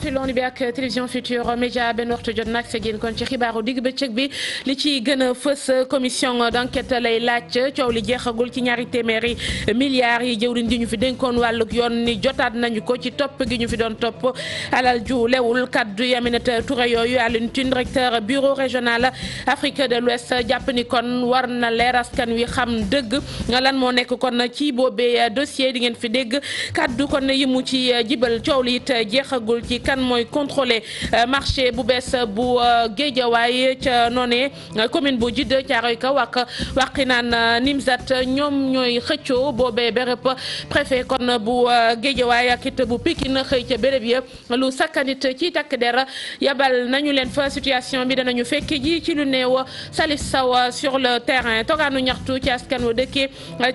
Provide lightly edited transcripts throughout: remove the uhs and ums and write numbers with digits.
rafetlu bi ak télévision Futurs Médias benn waxtu jot nag segin kon ci xibaaru digg bëccëg bi li ci gën a fës commission d'enquête lay laaj coow li jeexagul ci ñaari téeméeri milliards yi jëwriñ ji ñu fi dénkoon wàllug yoon ni jotaat nañu ko ci topp gi ñu fi doon topp alal ju lewul kaddu yi Aminata Touré yooyu Alioune Tine directeur bureau régional Afrique de l'Ouest jàpp ni kon war na leer askan wi xam dëgg lan moo nekk kon ci boobee dossier di ngeen fi dégg kaddu kon yi mu ci jibal coow li it jeexagul ci kan mooy contrôler marché bu bees bu Guédiawaye ca noonee commune bu Djiddah Thiaroye Kaw ak Wakhinane Nimzatt ñoom ñooy xëccoo boobee béréb préfet kon bu Guédiawaye ak it bu Pikine xëy ca béréb ya lu sakkanit ci takk der yabal nañu leen fa situation bi danañu fekk ji ci lu néew Salif Sow sur le terrain togaanu ñaxtu ci askan wu dëkkee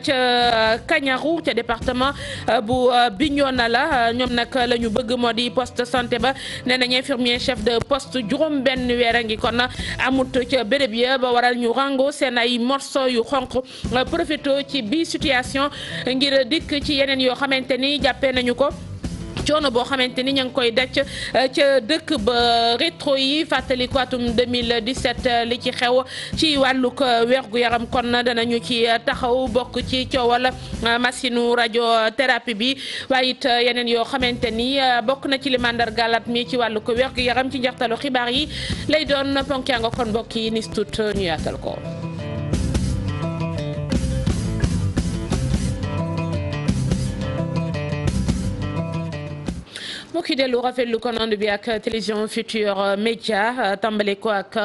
ca Kañaru ca département bu Bignona la ñoom nag la ñu bëgg moo di poste santé ba nee nañ infirmier chef de poste juróom benn weer a ngi kon amut ca béréb ya ba waral ñu rango seen ay morceau yu xonq profito ci bi situation ngir dikk ci yeneen yoo xamante ni jàppee nañu ko coono boo xamante ni ña ngi koy daj ca dëkk ba rétro yi fàttali ko atum 2017 li ci xew ci wàllug wergu yaram kon danañu ci taxaw bokk ci coowal machine radiothérapie bi waaye it yeneen yoo xamante ni bokk na ci li mandargalat mi ci wàllug wergu yaram ci njeextalu xibaar yi lay doon ponk yaa nga kon mbokk yi nis tut ñu yaatal ko. mbokk yi dellu rafetlu kon ànd bi ak télévision Futurs Médias tàmbale ko ak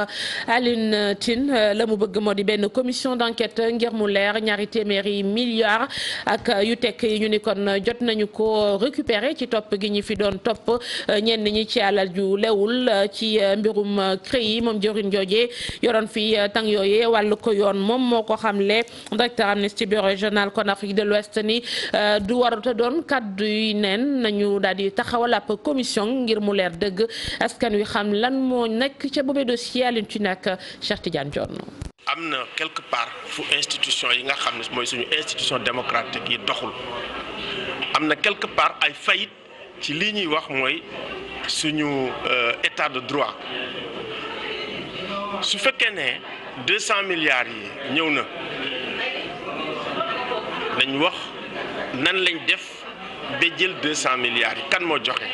Alioune Tine la mu bëgg moo di benn commission d'enquête ngir mu leer ñaari téeméeri milliards ak yu tekk yi ñu ni kon jot nañu ko récupérer ci topp gi ñu fi doon topp ñenn ñi ci alal ju lewul ci mbirum CREI moom jëwriñ jooje yoroon fi tàng yooye wàllu ko yoon moom moo ko xamle directeur Amnesty bureau régional kon Afrique de l'Ouest ni du warata doon kaddu yu neen nañu daal di taxawal ab commission ngir mu leer dëgg askan wi xam lan moo nekk ca boobee dossier Alioune Tine ak Cheikh Tidiane Dione. am na quelque part fu institution yi nga xam ne mooy suñu institution démocratique yi doxul am na quelque part ay faillite ci lii ñuy wax mooy suñu état de droit su fekkee ne 200 milliards yi ñëw na dañ wax nan lañ def ba jël 200 milliards yi kan moo joxe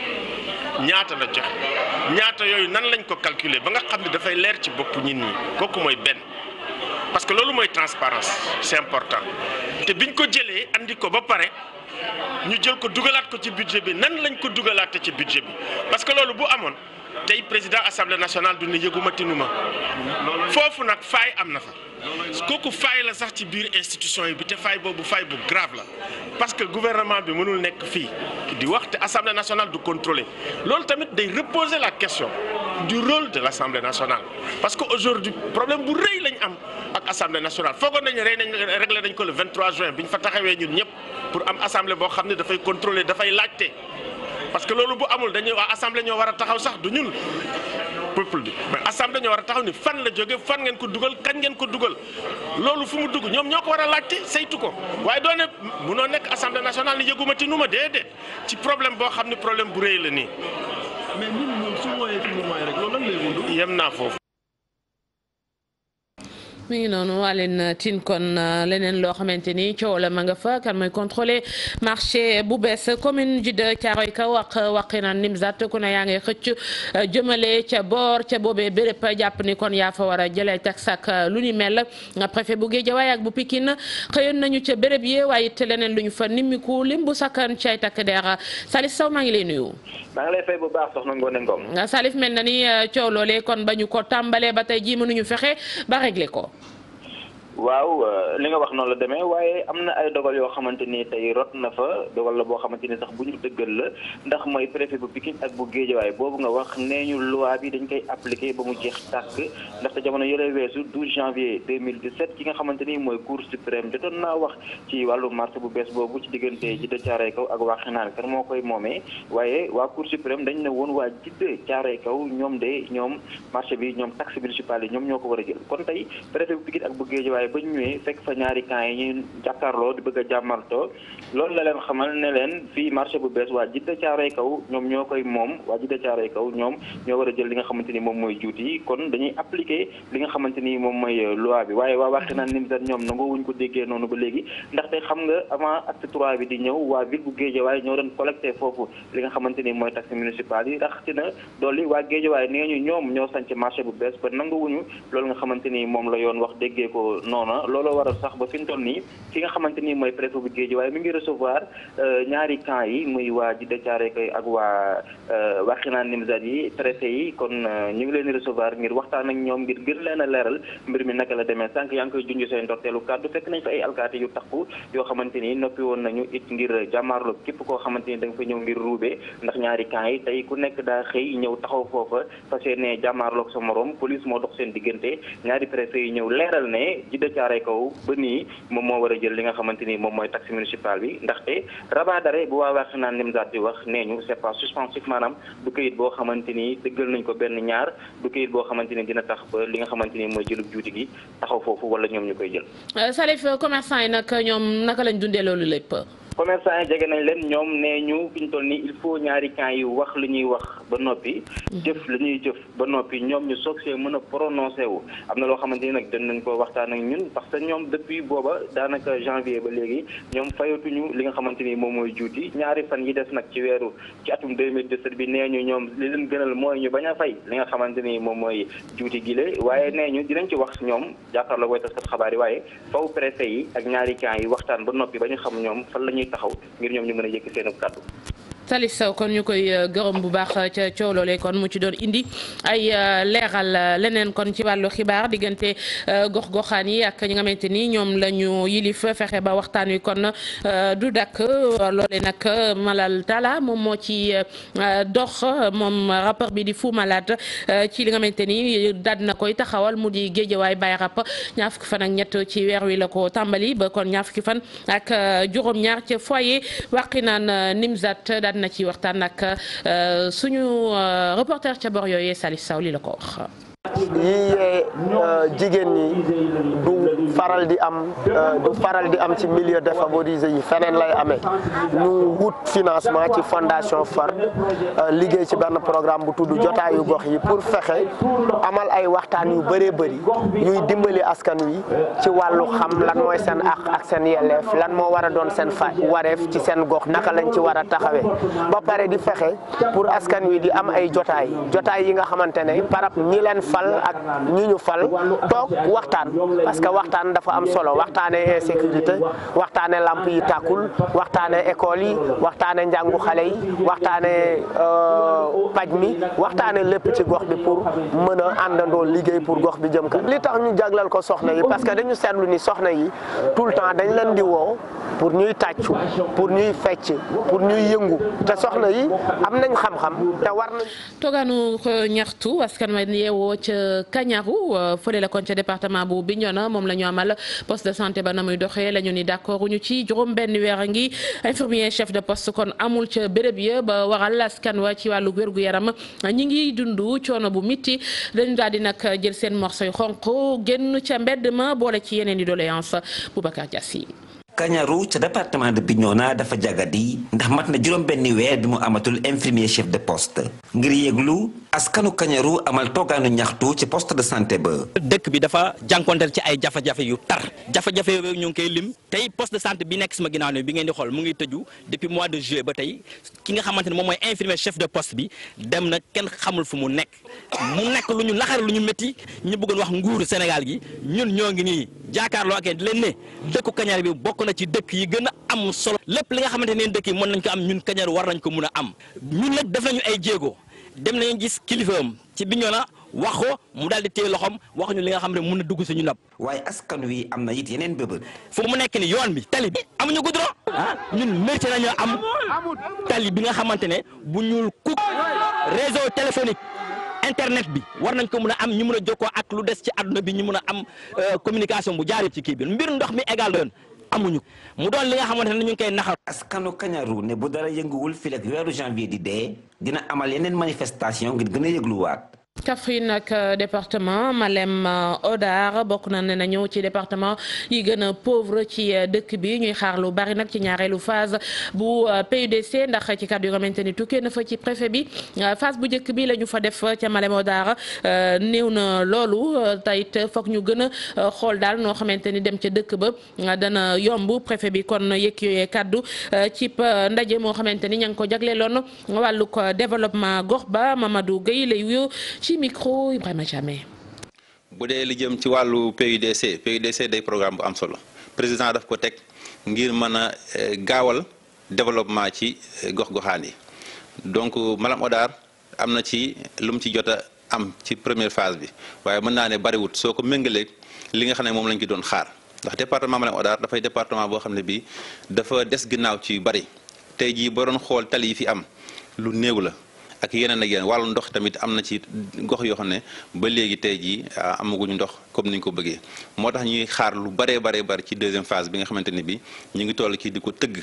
ñaata la joxe ñaata yooyu nan lañ ko calculer ba nga xam ne dafay leer ci bopp nit ñi kooku mooy benn parce que loolu mooy transparence c'est important te biñ ko jëlee andi ko ba pare ñu jël ko dugalaat ko ci budget bi nan lañ ko dugalaate ci budget bi parce que loolu bu amoon tey président assemblée nationale du ne yëguma tinuma foofu nag faay am na fa kooku faay la sax ci biir institution yi bi te faay boobu faay bu grave la parce que gouvernement bi mënul nekk fii di wax te assemblée nationale du contrôler loolu tamit day reposer la question du rôle de l'assemblée nationale parce que aujourd'hui problème bu rëy lañ am ak assemblée nationale foogoon nañu réglé nañ ko le 23 juin bi ñu fa taxawee ñun ñëpp pour am assemblée boo xam ne dafay contrôler dafay laajte parce que loolu bu amul dañuy waa assemblée ñoo war a taxaw sax du ñun peuple bi mais assemblée ñoo war a taxaw ni fan la jóge fan ngeen ko dugal kañ ngeen ko dugal loolu fu mu dugg ñoom ñoo ko war a laajte saytu ko waaye doone munoo nekk assemblée nationale ni yëguma ti nu ma déedéet ci problème boo xam ne problème bu rëy la nii. mais ñun ñoom su wooyee fi mu wooyee rek loolu lan lay wund. yem naa foofu. mi ngi noonu Alioune Tine kon leneen loo xamante ni coow la ma nga fa kan mooy contrôler marché bu bees commune Djiddah Thiaroye Kaw ak Wakhinane Nimzatt ku ne yaa ngi xëcc jëmale ca boor ca boobee béréb jàpp ni kon yaa fa war a jëlee tax ak lu ni mel préfet bu Guédiawaye ak bu Pikine xëyoon nañu ca béréb yi waaye it leneen lu ñu fa nimmiku lim bu sakkan ci ay takk der Salif Sow maa ngi lay nuyu. maa ngi lay fay bu baax soxna Ngoné Ngom. Salif mel na ni coow loolee kon ba ñu ko tàmbalee ba tey jii mënuñu fexe ba régler ko. waaw li nga wax noonu la demee waaye am na ay dogal yoo xamante ni tey rot na fa dogal la boo xamante ni sax bu ñu dëggal la ndax mooy préfet bu Pikine ak bu Guédiawaye boobu nga wax nee ñu loi bi dañ koy appliquer ba mu jeex tàkk ndaxte jamono yële weesu 12 janvier 2017 ki nga xamante ni mooy cour suprême jotoon naa wax ci wàllu marché bu bees boobu ci diggante Djiddah Thiaroye Kaw ak Wakhinane kan moo koy moomee waaye waa cour suprême dañ ne woon waa Djiddah Thiaroye Kaw ñoom marché bi ñoom taxe municipale yi ñoom ñoo ko war a jël kon tey préfet bu Pikine ak bu Guédiawaye waaye ba ñu ñëwee fekk fa ñaari camp yi ñuy jàkkaarloo di bëgg a jàmmartoo loolu la leen xamal ne leen fii marché bu bees waa Jidda Caaroy Kaw ñoom ñoo koy moom waa Jidda Caaroy Kaw ñoom ñoo war a jël li nga xamante ni moom mooy juuti yi kon dañuy appliquer li nga xamante ni moom mooy loi bi waaye waa Wakhinane Nimzatt ñoom nangoo wuñ ko déggee noonu ba léegi ndaxte xam nga avant acte 3 bi di ñëw waa ville bu Guédiawaye ñoo doon collecté foofu li nga xamante ni mooy taxe municipale yi raxti na dolli waa Guédiawaye nee ñu ñoom ñoo sanc marché bu bees ba nanguwuñu loolu nga xamante ni moom la yoon wax déggee ko noona looloo waral sax ba fi mu toll nii ki nga xamante ni mooy préfet bu Guédiawaye mi ngi recevoir ñaari camp yi muy waa Jidda Caaroy Kaw ak waa Wakhinane Nimzatt yi préfet yi kon ñu ngi leen di recevoir ngir waxtaan ak ñoom ngir gën leen a leeral mbir mi naka la demee sànq yaa ngi koy junj seen ndorteelu kàddu fekk nañ fa ay alkaati yu takku yoo xamante ni noppi woon nañu it ngir jàmmaarloo képp koo xamante ni da nga fa ñëw ngir ruube ndax ñaari camp yi tey ku nekk daa xëy ñëw taxaw foofa fas yéene jàmmaarloog sa morom police moo dox seen diggante ñaari préfet yi ñëw leeral ne Jidda Caaroy Kaw ba nii moom moo war a jël li nga xamante ni moom mooy taxe municipale bi ndaxte rabat d'arrêt bu waa Wakhinane Nimzatt di wax nee ñu c'est pas suspensif maanaam du këyit boo xamante ni dëggal nañ ko benn ñaar du këyit boo xamante ni dina tax ba li nga xamante ni mooy jëlub juuti gi taxaw foofu wala ñoom ñu koy jël. Salif commerçant yi nag ñoom naka lañ dundee loolu lépp. commerçant yi jege nañ leen ñoom nee ñu fi ñu toll nii il faut ñaari camp yi wax li ñuy wax ba noppi jëf li ñuy jëf ba noppi ñoom ñu soog see mën a prononcé wu am na loo xamante ni nag dañ nañ ko waxtaan ak ñun parce que ñoom depuis booba daanaka janvier ba léegi ñoom fayatuñu li nga xamante ni moom mooy juuti ñaari fan yi des nag ci atum 2017 bi nee ñu ñoom li leen gënal mooy ñu bañ a fay li nga xamante ni moom mooy juuti gile waaye nee ñu dinañ ci wax ñoom jàkkaarloo koy taskat xabaar yi waaye faw préfet yi ak ñaari camp yi waxtaan ba noppi ba ñu xam ñoom fan la ñuy taxaw ngir ñoom ñu mën a yëkk seen kàddu. Salif Sow kon ñu koy gërëm bu baax ca coow loolee kon mu ci doon indi ay leeral leneen kon ci wàllu xibaar diggante gox-goxaan yi ak ñi nga xamante ni ñoom la ñu yilif fexe ba waxtaan wi kon du dakk loolee nag Malal Talla moom moo ci dox moom rapport bi di Fou Malade ci li nga xamante ni daal na koy taxawal mu di Guédiawaye Baye Rap ñaar fukki fan ak ñett ci weer wi la ko tàmbali ba kon ñaar fukki fan ak juróom-ñaar ca foyer Wakhinane Nimzatt na ci waxtaan ak suñu reporter ca bor yooyee Salif Sow li la ko wax. yii jigéen ñi du faral di am ci milieu défavorisé yi feneen lay amee ñu wut financement ci fondation FARD liggéey ci benn programme bu tudd jotaayu gox yi pour fexe amal ay waxtaan yu bëree bëri yuy dimbali askan wi ci wàllu xam lan mooy seen àq ak seen yelleef lan moo war a doon seen wareef ci seen gox naka lañ ci war a taxawee ba pare di fexe pour askan wi di am ay jotaay yi nga xamante ne parab ñi leen fal ak ñi ñu fal toog waxtaan parce que waxtaan dafa am solo waxtaane insécurité waxtaane lamp yi tàkkul waxtaane école yi waxtaane njàngu xale yi waxtaane paj mi waxtaane lépp ci gox bi pour mën a àndandoo liggéey pour gox bi jëm kan li tax ñu jaglal ko soxna yi parce que dañu seetlu ni soxna yi tout le temps dañ leen di woo pour ñuy tàccu pour ñuy fecc pour ñuy yëngu te soxna yi am nañ xam-xam te war nañ toogaanu ñaxtu askan wa yeewoo ca Kañaru fële la kon ca département bu Bignona moom la ñu amal poste de santé ba na muy doxee la ñu ni d'accord ñu ci juróom benn weer a ngi infirmier chef de poste kon amul ca béréb ya ba waral askan wa ci wàllu wérgu yaram ñi ngi dund coono bu mitti dañu daal di nag jël seen morso yu xonq génn ca mbedd ma boole ci yeneen i doléance Boubacar Diassi. Kañaru ca département de Bignona dafa jagadi ndax mat na juróom benni weer bi mu amatul infirmier chef de poste ngir yëglu askanu Kañaru amal toogaanu ñaxtu ci poste de santé ba. dëkk bi dafa jànkonteel ci ay jafe-jafe yu tar jafe-jafe yooyu ñu ngi koy lim tey poste de santé bi nekk sama ginnaaw ne bi ngeen di xool mu ngi tëju depuis mois de juillet ba tey ki nga xamante ne moom mooy infirmier chef de poste bi dem na kenn xamul fu mu nekk lu ñu naxar lu ñu métti ñu bëggoon wax nguuru Sénégal gi ñun ñoo ngi nii jaakaarloo ak di leen ne dëkku Kañaru bi bokk na ci dëkk yi gën a am solo lépp li nga xamante ne dëkk yi mën nañ ko am ñun Kañaru war nañ ko mun a am ñun nag def nañu ay jéego dem nañu gis kilifaam ci Bignona wax ko mu daal di téye loxoom wax ñu li nga xam ne mun na dugg suñu napp. waaye askan wi am na it yeneen bébët. fu mu nekk ni yoon bi tali bi amuñu goudron ñun mérité nañoo am tali bi nga xamante ne bu ñuul kuk réseau téléphonique internet bi war nañ ko mun a am ñu mun a jokkoo ak lu des ci àdduna bi ñu mun a am communication bu jaar ci kii bi mbir ndox mi égal yoon amuñu mu doon li nga xamante ne ñu ngi koy naxal. askanu Kañaru ne bu dara yënguwul fii ak weeru janvier di dee dina amal yeneen manifestation ngir gën a yëgluwaat. Kaffrine ak département Malem Hodar bokk na ne nañu ci département yi gën a pauvre ci dëkk bi ñuy xaar lu bari nag ci ñaareelu phase bu PUDC ndax ci kàddu yoo xamante ni tukkee na fa ci préfet bi phase bu njëkk bi la ñu fa def ca Malem Hodar néew na loolu tayit foog ñu gën a xool daal noo xamante ni dem ca dëkk ba dana yomb préfet bi kon yëkk yooyee kàddu ci ndaje moo xamante ni ña ngi ko jagleeloon wàllu ko développement gox ba Mamadou Gueye lay wuyu ci micro Ibrahima Thiamé. bu dee li jëm ci wàllu PUDC day programme bu am solo président daf ko teg ngir mën a gaawal développement ci gox-goxaan yi donc Malem Hodar am na ci lu mu ci jot a am ci première phase bi waaye mën naa ne bariwut soo ko méngalee li nga xam ne moom lañ ci doon xaar ndax département Malem Hodar dafay département boo xam ne bii dafa des ginnaaw ci yu bari tey jii boo doon xool tali yi fi am lu néew la. ak yeneen ak yeneen wàllu ndox tamit am na ci gox yoo xam ne ba léegi tey jii amaguñu ndox comme ni ñu ko bëggee moo tax ñuy xaar lu baree bari ci deuxième phase bi nga xamante ne bi ñu ngi toll ci di ko tëgg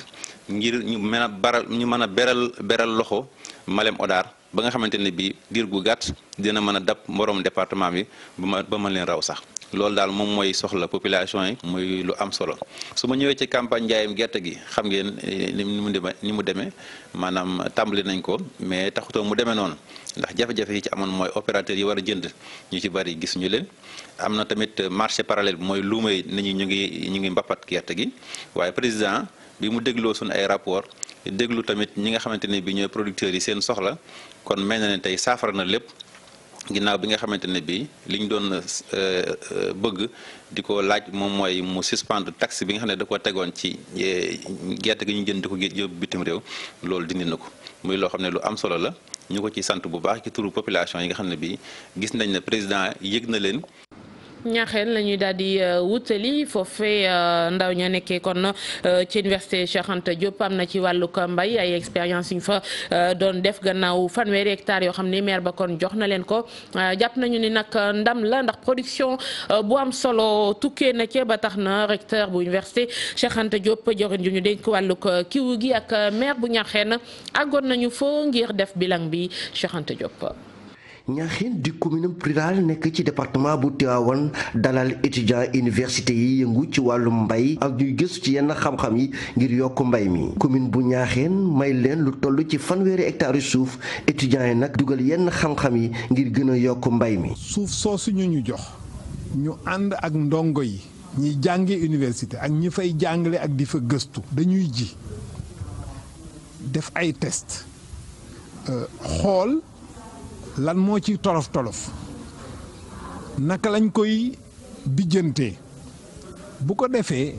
ngir ñu mën a beral loxo Malem Hodar ba nga xamante ne bi diir gu gàtt dina mën a dab moroom département bi ba mën leen raw sax loolu daal moom mooy soxla population yi muy lu am solo su ma ñëwee ci campagne njaayam gerte gi xam ngeen ni mu demee maanaam tàmbali nañ ko mais taxutoo mu demee noonu ndax jafe-jafe yi ci amoon mooy opérateur yi war a jënd ñu ci bari gis ñu leen am na tamit marché parallèle bi mooy luuma yi nit ñi ñu ngi mbappat gerte gi waaye président bi mu dégloo suñu ay rapport déglu tamit ñi nga xamante ne bi ñooy producteurs yi seen soxla kon mel na ne tey saafara na lépp ginnaaw bi nga xamante ne bii li ñu doon bëgg di ko laaj moom mooy mu suspendre taxe bi nga xam ne da ko tegoon ci gerte gi ñu jënd di ko yóbbu bitim réew loolu dindi na ko muy loo xam ne lu am solo la ñu ko ci sant bu baax ci turu population yi nga xam ne bii gis nañ ne président yëg na leen. ñaaxeen la ñuy daal di wutali foofee ndaw ña nekkee kon ci université Cheikh Anta Diop am na ci wàllu mbay ay expérience yu ñu fa doon def gannaaw fanweeri hectares yoo xam ni maire ba kon jox na leen ko jàpp nañu ni nag ndam la ndax production bu am solo tukkee na ci ba tax na recteur bu université Cheikh Anta Diop jorin ju ñu dénk wàllu kiwu gi ak maire bu ñaaxeen àggoon nañu fa ngir def bilan bi Cheikh Anta Diop. Ñaaxeen di commune rurale nekk ci département bu Tivaouane dalal étudiants université yi yëngu ci wàllu mbay ak ñuy gëstu ci yenn xam-xam yi ngir yokk mbay mi commune bu Ñaaxeen may leen lu toll ci fanweeri hectares suuf étudiants yi nag dugal yenn xam-xam yi ngir gën a yokk mbay mi. suuf soosu ñu jox ñu ànd ak ndongo yi ñiy jànge université ak ñi fay jàngale ak di fa gëstu dañuy ji def ay test xool. lan moo ci tolof naka lañ koy bijjantee bu ko defee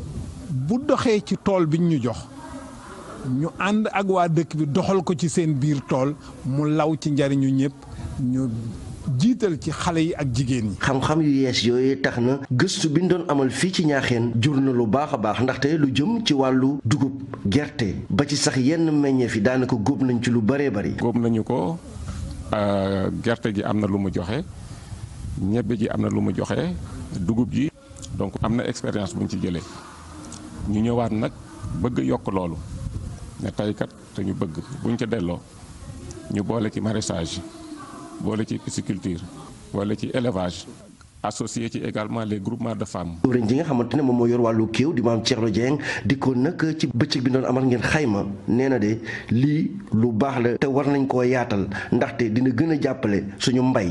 bu doxee ci tool biñ ñu jox ñu ànd ak waa dëkk bi doxal ko ci seen biir tool mu law ci njariñu ñëpp ñu jiital ci xale yi ak jigéen ñi. xam-xam yu yees yooyu tax na gëstu bi ñu doon amal fii ci Ñaaxeen jur na lu baax a baax ndaxte lu jëm ci wàllu dugub gerte ba ci sax yenn meññeef yi daanaka góob nañ ci lu bëree bëri. góob nañu ko. gerte gi am na lu mu joxe ñebbe ji am na lu mu joxe dugub ji donc am na expérience bu ñu ci jëlee ñu ñëwaat nag bëgg yokk loolu ne taykat te ñu bëgg bu ñu ca delloo ñu boole ci maraîchage boole ci pisciculture boole ci élevage associé ci également les groupements de femmes. jëwriñ ji nga xamante ne moom moo yor wàllu kéew di maam Thierno Dieng di ko nag ci bëccëg bi doon amal ngeen xayma nee na de lii lu baax la te war nañ koo yaatal ndaxte dina gën a jàppale suñu mbay.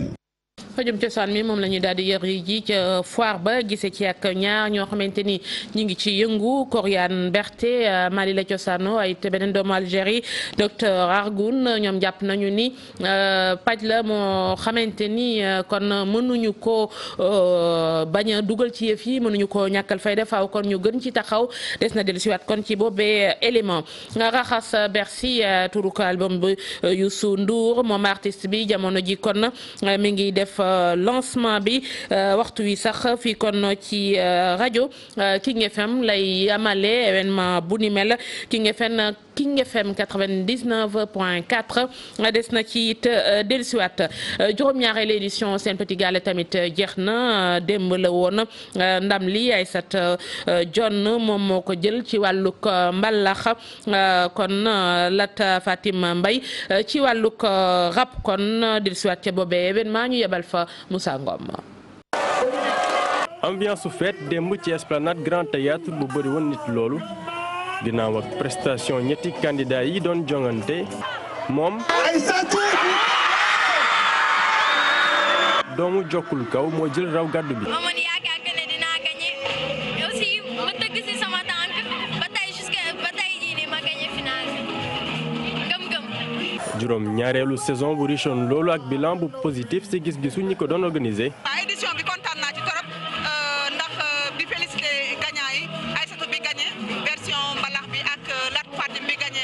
fajum cosaan mi moom la ñuy daal di yër yi ji ca foire ba gisee ci ak ñaar ñoo xamante ni ñu ngi ci yëngu Coriane Berté Mali la cosaano ay te beneen doomu Algérie docteur Argoun ñoom jàpp nañu ni paj la moo xamante ni kon mënuñu ko bañ a dugal ci yëf yi mënuñu ko ñàkkal fayda faaw kon ñu gën ci taxaw des na dellu siwaat kon ci boobee élément raxas Bercy turu ko album bu Youssou Ndour moom artiste bi jamono ji kon mi ngi def lancement bi waxtu wi sax fii kon ci rajo King FM lay amale événement bu ni mel King FM King FM 99.4 des na ci it dellusiwaat juróom-ñaareelu édition Sen Petit Gallé tamit jeex na démb la woon ndam li Aïssata Dione moom moo ko jël ci wàllug mbalax kon Lat Fatim Mbaye ci wàllug rap kon dellusiwaat ca boobee événement ñu yebal fa Moussa Ngom. ambiance su fête démb ci esplanade Grand Théâtre bu bëri woon nit loolu ginnaaw ak prestation ñetti candidat yi doon jongante moom doomu jokkul kaw moo jël raw gàddu bi. amoon yaakaar que ne dinaa gagné aussi ma tëgg si sama tànk ba tey jii nii ma gagné final bi gëm-gëm. juróom ñaareelu saison bu richoon loolu ak bilan bu positif si gis-gisu ñi ko doon organisé. édition bi kontaan naa ci torop ndax di félicité gagnant yi Aïssatou bi gagné version mbalax bi ak Lat Fatim bi gagné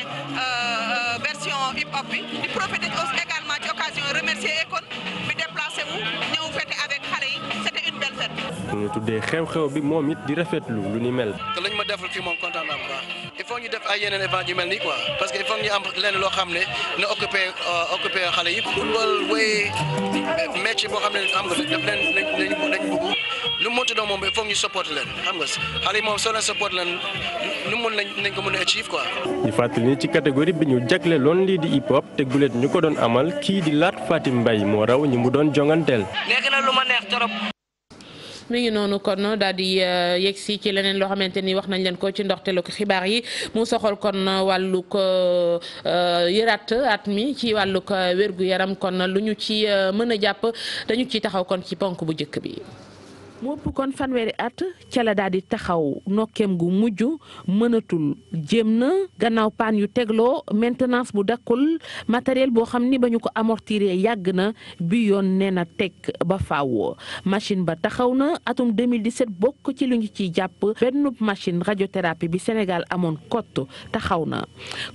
version hip hop bi di profité aussi également ci occasion remercier Ekon bi déplacé wu ñëw fête avec xale yi c'était une belle fête. ñu tuddee xew-xew bi moom it di rafetlu lu ni mel. te lañ ma defal fii moom kontaan naa bu baax il faut ñu def ay yeneen événement yu mel nii quoi parce que il faut ñu am lenn loo xam ne na occupé xale yi football way métier boo xam ne xam nga def leen lañ bëgg lu mu mënti doon moom il faut ñu supporter leen xam nga xale yi moom soo leen supporter leen lu mu mën nañ ko mën a achieve quoi. ñu fàttali ni ci catégorie bi ñu jagle loon lii di hip hop te gulet ñu ko doon amal kii di Lat Fatim Mbaye moo raw ñi mu doon jonganteel. nekk na lu ma neex trop. mi ngi noonu kon daal di yegg si ci leneen loo xamante ni wax nañ leen ko ci ndoxteelu ko xibaar yi mu soxal kon wàllug yëraat at mi ci wàllug wérgu yaram kon lu ñu ci mën a jàpp dañu ciy taxaw kon ci ponk bu njëkk bi. mu ëpp kon fanweeri at ca la daal di taxaw nokkeem gu mujj mënatul jéem na gannaaw paan yu tegloo maintenance bu dakkul matériel boo xam ni ba ñu ko amortiré yàgg na bi yoon nee na teg ba faaw machine ba taxaw na atum 2017 bokk ci lu ñu ciy jàpp benn machine radiothérapie bi Sénégal amoon kott taxaw na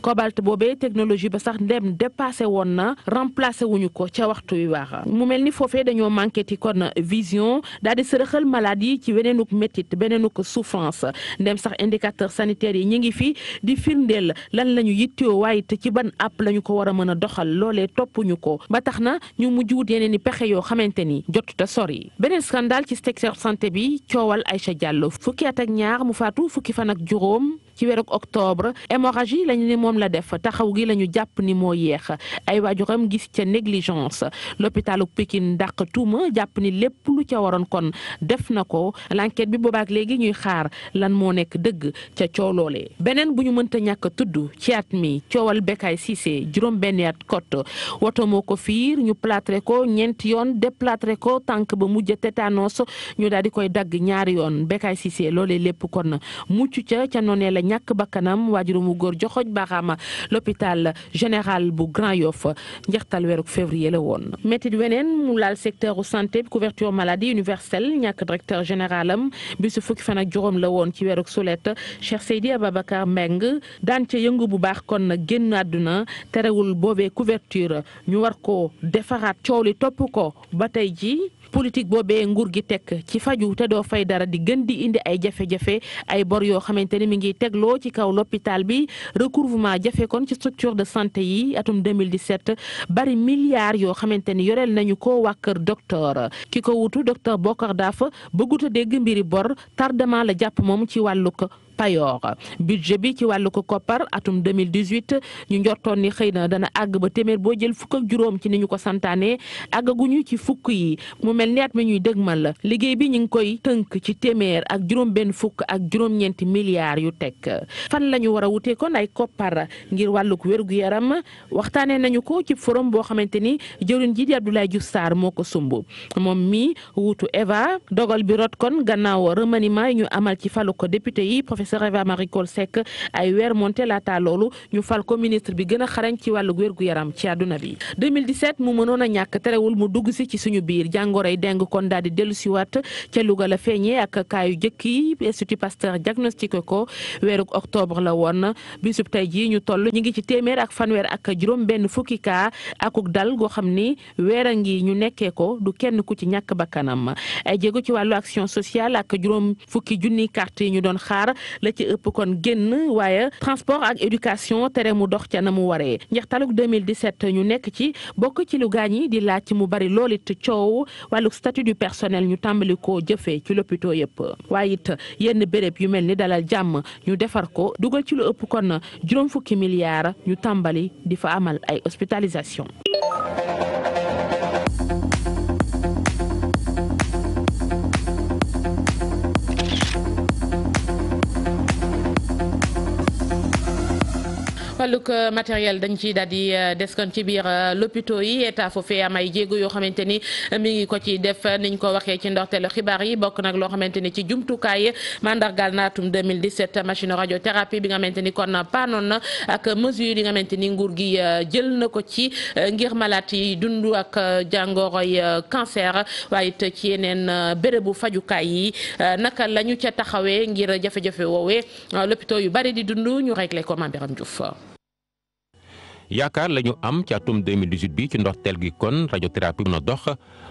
cobalt boobee technologie ba sax ndem dépassé woon na remplacé wuñu ko ca waxtu wi wax mu mel ni foofee dañoo manqué ti kon vision daal di sërëxal maladie ci weneenuk métit beneenuk souffrance ndem sax indicateur sanitaire yi ñu ngi fi di firndeel lan la ñu yittewoo waaye te ci ban app la ñu ko war a mën a doxal loolee toppuñu ko ba tax na ñu mujj wut yeneen i pexe yoo xamante ni jotut a sori beneen scandale ci secteur santé bi coowal Aïcha Diallo fukki at ak ñaar mu faatu fukki fan ak juróom ci weeru octobre hémorragie lañu ne moom la def taxaw gi lañu jàpp ni moo yeex ay waajuram gis ca négligence l'hôpitalu Pikine dàq tuuma jàpp ni lépp lu ca waroon kon def na ko l'enquête bi boobaak léegi ñuy xaar lan moo nekk dëgg ca coow loolee beneen bu ñu mënta ñàkk tudd ci at mi coowal Bécaye Cissé juróom benn at kot woto moo ko fiir ñu plâtré ko ñeenti yoon déplâtré ko tànk ba mujj tétanos ñu daal di koy dagg ñaari yoon Bécaye Cissé loolee lépp kon mucc ca noonee la ñàkk bakkanam waajuru mu góor joxoj baaxaama l'hôpital général bu Grand Yoff njeextal weeru février la woon métit weneen mu laal secteur santé couverture maladie universelle ñàkk directeur général am bisu fukki fan ak juróom la woon ci weeru sulet Cheikh Seydi Ababacar Mbeng daan ca yëngu bu baax kon génn àdduna terewul boobee couverture ñu war ko defaraat coow li topp ko ba tey ji politique boobee nguur gi teg ci faju te doo fay dara di gën di indi ay jafe-jafe ay bor yoo xamante ni mi ngi tegloo ci kaw l'hôpital bi recouvrement jafe kon ci structure de santé yi atum 2017 bari milliards yoo xamante ni yoreel nañu ko waa kër docteur ki ko wutu docteur Bokar Dafa bëggut a dégg mbiri bor tardement la jàpp moom ci wàllu ko payoor budget bi ci wàllu ko koppar atum 2018 ñu njortoon ni xëy na dana àgg ba téeméer boo jël fukk ak juróom ci ni ñu ko santaane àggaguñu ci fukk yi mu mel ni at mi ñuy dëgmal la liggéey bi ñu ngi koy tënk ci téeméer ak juróom benn fukk ak juróom-ñeenti milliards yu teg fan la ñu war a wutee kon ay koppar ngir wàlluk wér-gu-yaram waxtaanee nañu ko ci forum boo xamante ni jëwriñ ji di Abdoulaye Diouf Sarr moo ko sumb moom mi wuutu Eva dogal bi rot kon gannaaw remaniement yi ñu amal ci falu ko député yi professeur Eva Marie Coll Seck ay weer monté laata loolu ñu fal ko ministre bi gën a xarañ ci wàllu wér-gu-yaram ci àdduna bi 2017 mu mënoon a ñàkk terewul mu dugg si ci suñu biir jàngoroy deng kon daal di dellu siwaat ca Louga la feeñee ak kaayu jëkk yi Institut Pasteur diagnostiqué ko weeruk octobre la woon bisub tey jii ñu toll ñu ngi ci téeméer ak fanweer ak juróom benn fukki kaa akuk dal goo xam ni weer a ngi ñu nekkee ko du kenn ku ci ñàkk bakkanam ay jéego ci wàllu action sociale ak juróom fukki junni carte yi ñu doon xaar la ci ëpp kon génn waaye transport ak éducation tere mu dox ca na mu waree njeextaluk 2017 ñu nekk ci bokk ci lu gaañ yi di laaj mu bari lool it coow wàllu statut du personnel ñu tàmbali ko jëfee ci lopito yëpp waaye it yenn béréb yu mel ni dalal jàmm ñu defar ko dugal ci lu ëpp kon juróom fukki milliards ñu tàmbali di fa amal ay hospitalisation. wàllug matériel dañ ci daal di des kon ci biir lopito yi état foofee am ay jéego yoo xamante ni mi ngi ko ci def niñ ko waxee ci ndorteelu xibaar yi bokk nag loo xamante ni ci jumtukaay mandargal naatum 2017 machine radiothérapie bi nga xamante ni kon paanoon na ak mesure yi nga xamante ni nguur gi jël na ko ci ngir malaat yi dund ak jàngoroy cancer waaye it ci yeneen bérébu fajukaay yi naka la ñu ca taxawee ngir jafe-jafe woowee lopito yu bari di dund ñu réglé ko Mame Birame Diouf. yaakaar la ñu am ci atum 2018 bi ci ndorteel gi kon radiothérapie mën a dox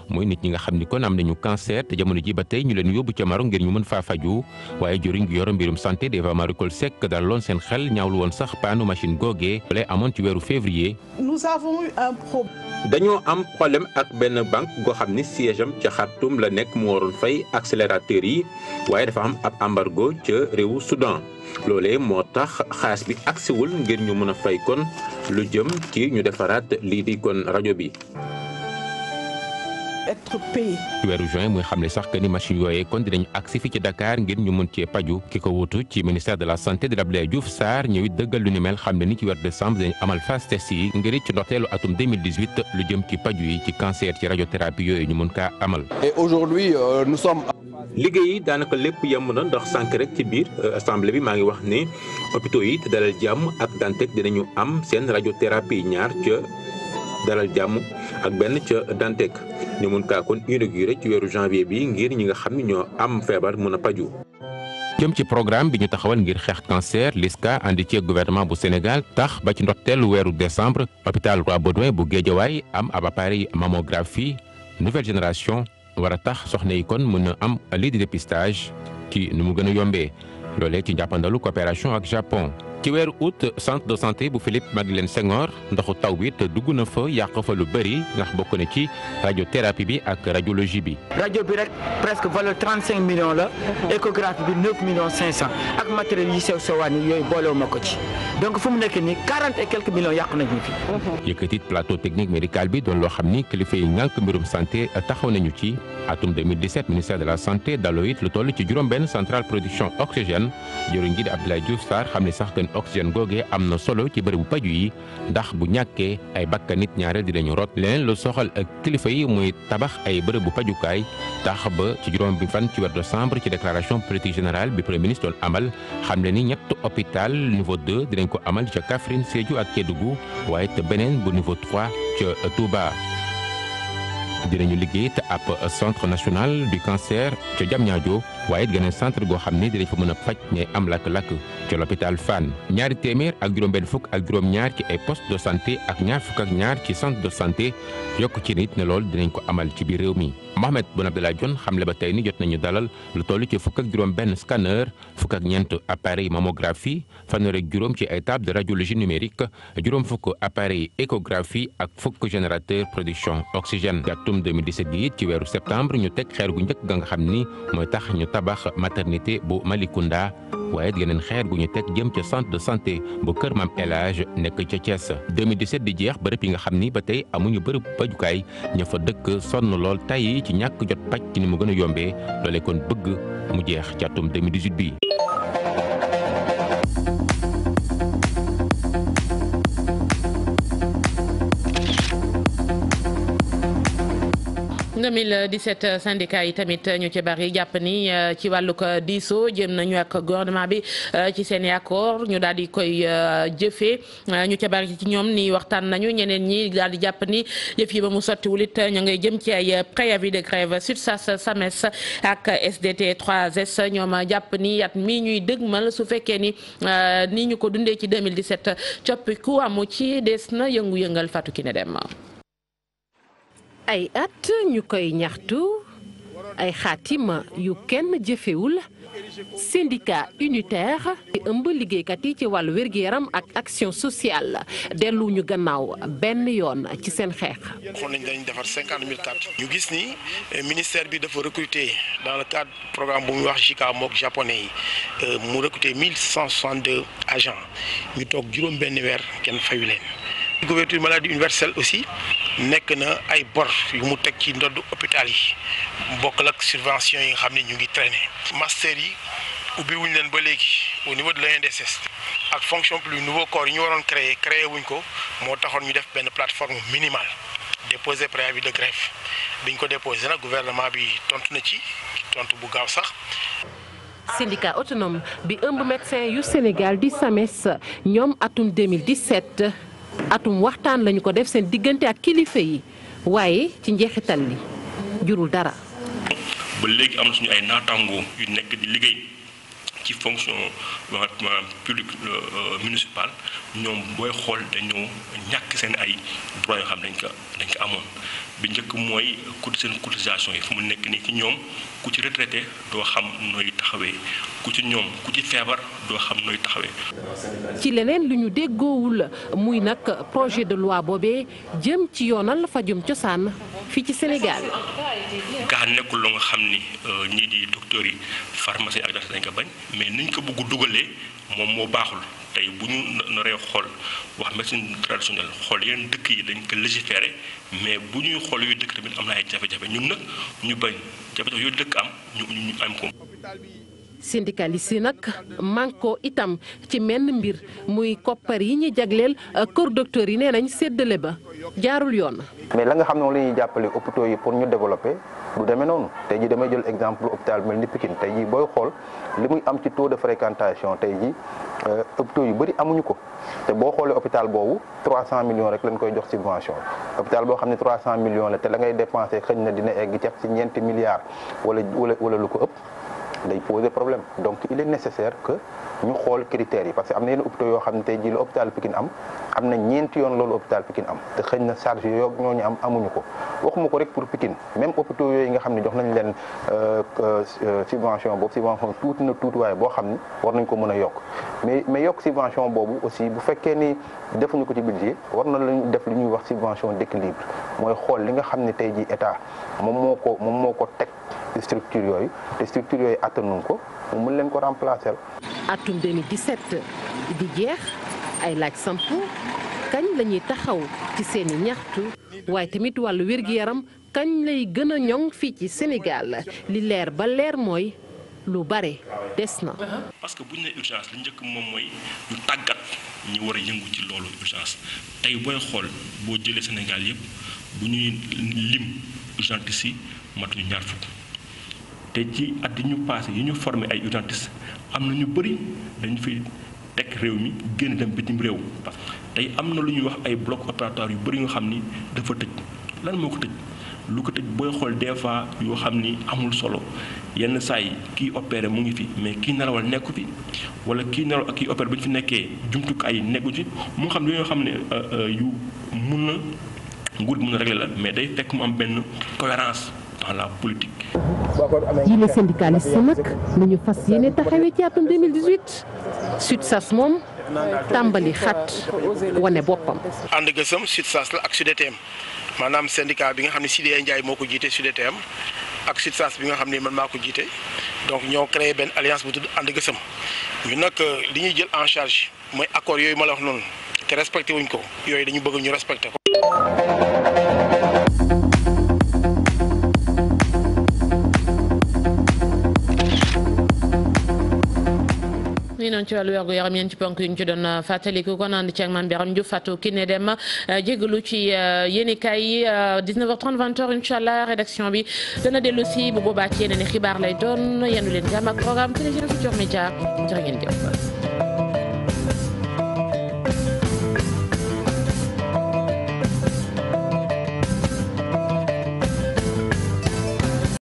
mooy nit ñi nga xam ni kon am nañu cancer te jamono ji ba tey ñu leen yóbbu ca Maroc ngir ñu mën faa faju waaye joriñ gi yoro mbirum santé Eva Marie Coll Seck daloon seen xel ñaawlu woon sax paanu machine googee lay amoon ci weeru février. nous avons eu un problème. dañoo am problème ak benn banque goo xam ni siège am ca Khartoum la nekk mu waroon fay accélérateur yi waaye dafa am ab embargo ca réewu Soudan. loolee moo tax xaalis bi agsiwul ngir ñu mën a fay kon lu jëm ci ñu defaraat lii di kon rajo bi. être payé. ci weeru juin muy xam ne sax que ni machine yooyee kon dinañ agsi fi ci Dakar ngir ñu mën cee paju ki ko wutu ci ministère de la santé de Abdoulaye Diouf Sarr ñëw it dëggal lu ni mel xam ne ni ci weer décembre dañu amal phase test yi ngir it ci ndorteelu atum 2018 lu jëm ci paju yi ci cancer ci radiothérapie yooyu ñu mën kaa amal. et aujourd'hui nous sommes. liggéey yi daanaka lépp yem na ndax sànq rek ci biir assemblée bi maa ngi wax ne hôpitaux yi te Dalal Jàmm ak Dantec dinañu am seen radiothérapie ñaar ca Dalal Jàmm ak benn ca Dantec ñu mun kaa kon inauguré ci weeru janvier bi ngir ñi nga xam ne ñoo am feebar mën a paju. jëm ci programme bi ñu taxawal ngir xeex cancer LISCA àndi ci gouvernement bu Sénégal tax ba ci ndorteelu weeru décembre hôpital Roi Baudouin bu Guédiawaye am ab appareil mammographie nouvelle génération. war a tax soxna yi kon mën a am lii di dépistage ci nu mu gën a yombee loolee ci njàppandalu coopération ak Japon. ci weeru août centre de santé bu Philippe Maguilène Senghor ndoxu taw bi te dugg na fa yàq fa lu bëri ndax bokk na ci radiothérapie bi ak radiologie bi. rajo bi rek presque valeur 35 millions la échographie bi 9 millions 500 ak matériel yi sew sewaan yi yooyu boolewu ma ko ci donc fu mu nekk nii 40 et quelques millions yàq nañu fi. yëkkatit plateau technique médical bi doon loo xam ni kilifa yi ñànk mbirum santé taxaw nañu ci atum 2017 ministère de la santé daloo it lu toll ci juróom-benn centrale production oxygène jëriñ ji di Abdoulaye Diouf Sarr xam ne sax gën oxygène googee am na solo ci bërëbu paju yi ndax bu ñàkkee ay bakkan nit ñaareel dinañu rot leneen lu soxal ak kilifa yi muy tabax ay bërëbu pajukaay tax ba ci juróom bi fan ci weeru décembre ci déclaration politique générale bi premier ministre doon amal xam ne ni ñett hôpital niveau 2 dinañ ko amal ca Kaffrine Sédhiou ak Kédougou waaye te beneen bu niveau 3 ca Touba. dinañu liggéey te ab centre national du cancer ca Diamniadio waaye it geneen centre goo xam ne dinañ fa mën a faj ñay am lakk-lakk ca l'hôpital Fann ñaari téeméer ak juróom-benn fukk ak juróom-ñaar ci ay poste de santé ak ñaar fukk ak ñaar ci centre de santé yokk ci nit ne loolu dinañ ko amal ci biir réew mi. Mohamed Boun Abdallah Dionne xamle ba tey ni jot nañu dalal lu toll ci fukk ak juróom-benn scanner fukk ak ñeent appareil mammographie fanweer ak juróom ci ay table de radiologie numérique juróom fukk appareil échographie ak fukk générateur production oxygène. 2017 gi it ci weeru septembre ñu teg xeer gu njëkk ga nga xam ni mooy tax ñu tabax maternité bu Malicounda waaye it geneen xeer gu ñu teg jëm ca centre de santé bu Kër Maam El Hadj nekk ca Thiès 2017 di jeex bërëb yi nga xam ni ba tey amuñu bërëb pajukaay ña fa dëkk sonn lool tey ci ñàkk jot paj ci ni mu gën a yombee loolee kon bëgg mu jeex ci atum 2018 bi. en 2017 syndicat yi tamit ñu ci bari jàpp ni ci wàllug diisoo jëm nañu ak gouvernement bi ci seen accord ñu daal di koy jëfee ñu ci bari ci ñoom ni waxtaan nañu ñeneen ñi daal di jàpp ni yëf yi ba mu sottiwul it ñu ngay jëm ci ay préavis de grève SUTSAS SAMES ak SDT 3S ñoom jàpp ni at mii ñuy dëgmal su fekkee ni ni ñu ko dundee ci 2017 coppiku amu ci des na yëngu-yëngal Fatou Kiné Dem. ay at ñu koy ñaxtu ay xaatima yu kenn jëfewul syndicat unitaire di ëmb liggéeykat yi ci wàllu wér-gu-yaram ak action sociale dellu ñu gannaaw benn yoon ci seen xeex. xool nañ dañ defar 50 000 cartes ñu gis ni ministère bi dafa recruter dans le cadre programme bu muy wax JICA mook japonais yi mu recruter 1162 agents ñu toog juróom benn weer kenn fayu leen. couverture maladie universelle aussi nekk na ay bor yu mu teg ci ndodd hôpital yi bokkal ak subvention yi nga xam ne ñu ngi traîner. master yi ubbi wuñ leen ba léegi au niveau de l'INDSS ak fonction publique nouveau corps yi ñu waroon créer wuñ ko moo taxoon ñu def benn plateforme minimale déposer préavis de grève biñ ko déposé nag gouvernement bi tontu na ci tontu bu gaaw sax. syndicat autonome bi ëmb médecin yu Sénégal di SAMES ñoom atum 2017 atum waxtaan lañu ko def seen diggante ak kilifa yi waaye ci njeexital li jurul dara. ba léegi am na suñu ay naataangoo yu nekk di liggéey ci fonction publique municipale ñoom booy xool dañoo ñàkk seen ay droits yoo xam dañ ko amoon bi njëkk mooy seen cotisation yi fu mu nekk nii ci ñoom ku ci retraité doo xam nooy taxawee ku ci ñoom ku ci feebar doo xam nooy taxawee. ci leneen lu ñu déggoowul muy nag projet de loi boobee jëm ci yoonal fajum cosaan fii ci Sénégal. gaa nekkul lu nga xam ni ñii di docteurs yi pharmacie ak dañ ko bañ mais niñ ko bëgg dugalee moom moo baaxul tey bu ñu naree xool wax médecine traditionnelle xool yeneen dëkk yi dañ ko légiférer mais bu ñuy xool yooyu dëkk tamit am na ay jafe-jafe ñun nag ñu bañ jafe-jafe yooyu dëkk am ñu am ko. syndicaliste yi nag manko itam ci menn mbir muy koppar yi ñuy jagleel kër docteur yi nee nañ séddale ba jaarul yoon. mais la nga xam ne moom la ñuy jàppale hôpitaux yi pour ñu développer du demee noonu tey jii damay jël exemple hôpital mel ni Pikine tey jii booy xool li muy am ci taux de fréquentation tey jii hôpitaux yu bëri amuñu ko te boo xoolee hôpital boobu 300 millions rek lañ koy jox subvention hôpital boo xam ne 300 millions la te la ngay dépensé xëy na dina egg ceeb ci ñeenti milliards wala lu ko ëpp. day poser problème donc il est nécessaire que ñu xool critères yi parce que am na yenn hôpitaux yoo xam ne tey jii la hôpital Pikine am na ñeenti yoon loolu hôpital Pikine am te xëy na charge yooyu ñooñu am amuñu ko waxuma ko rek pour Pikine même hôpitaux yooyu nga xam ne jox nañ leen subvention boobu subvention tuuti na tuuti waaye boo xam ni war nañ ko mën a yokk mais yokk subvention boobu aussi bu fekkee ni defuñu ko ci budget war na lañu def li ñuy wax subvention d'équilibre mooy xool li nga xam ne tey jii état moom moo ko teg structure yooyu te structure yooyu attanuñ ko mu mën leen ko remplacer. atum 2017 di jeex ay laaj sampu kañ la ñuy taxaw ci seeni ñaxtu waaye tamit wàllu wér-gi-yaram kañ lay gën a ñoŋ fii ci Sénégal li leer ba leer mooy lu bare des na. parce que bu ñu nee urgence li njëkk moom mooy ñu tàggat ñi war a yëngu ci loolu urgence tey booy xool boo jëlee Sénégal yëpp bu ñuy lim urgentistes yi matuñu ñaar fukk. te ci at yi ñu passé yi ñu formé ay urgentistes am na ñu bëri dañu fi teg réew mi génn dem bitim réew parce que tey am na lu ñuy wax ay bloc opératoire yu bëri yoo xam ni dafa tëj lan moo ko tëj lu ko tëj booy xool des fois yoo xam ni amul solo yenn saa yi kii opéré mu ngi fi mais kii nelawal nekku fi wala kii nelaw ak kii opéré bu ñu fi nekkee jumtukaay nekku ci mu xam ne yoo xam ne yu mun na nguur bi mun a régler la mais day fekk mu am benn cohérence dans la politique. yi les syndicalistes nag lu ñu fas yéene taxawee ci atum 2018 SUTSAS moom tàmbali xat wane boppam. ànd gësëm SUTSAS la ak SUDETM maanaam syndicat bi nga xam ne Sidya Ndiaye moo ko jiite SUDETM ak SUTSAS bi nga xam ne man maa ko jiite donc ñoo créé benn alliance bu tudd ànd gësëm ñu nag li ñuy jël en charge mooy accord yooyu ma la wax noonu te respecté wuñ ko yooyu dañu bëgg ñu respecté ko. nii noonu ci wàllu wérgu yaram yéen ci ponk yu ñu ci doon fàttaliku kon ànd ci ak Mame Biram Diouf Fatou Kiné Deme jégalu ci yéenekaay yi 19h30 20h incha allah rédaction bi dana dellu si bu boobaa ci yeneen i xibaar lay doon yéen leen jàmm ak programme télévision Futurs Médias jërë ngeen jëf.